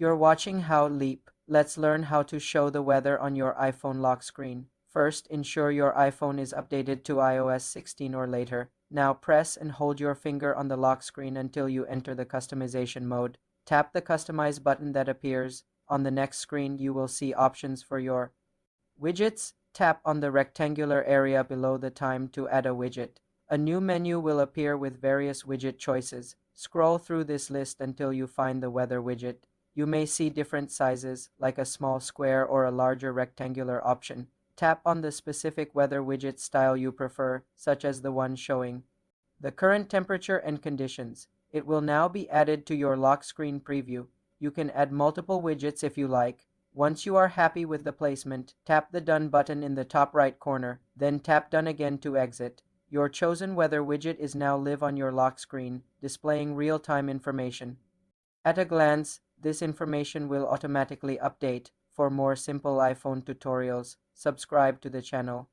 You're watching How Leap. Let's learn how to show the weather on your iPhone lock screen. First, ensure your iPhone is updated to iOS 16 or later. Now press and hold your finger on the lock screen until you enter the customization mode. Tap the Customize button that appears. On the next screen, you will see options for your widgets. Tap on the rectangular area below the time to add a widget. A new menu will appear with various widget choices. Scroll through this list until you find the weather widget. You may see different sizes, like a small square or a larger rectangular option. Tap on the specific weather widget style you prefer, such as the one showing the current temperature and conditions. It will now be added to your lock screen preview. You can add multiple widgets if you like. Once you are happy with the placement, tap the Done button in the top right corner, then tap Done again to exit. Your chosen weather widget is now live on your lock screen, displaying real-time information. At a glance, this information will automatically update. For more simple iPhone tutorials, subscribe to the channel.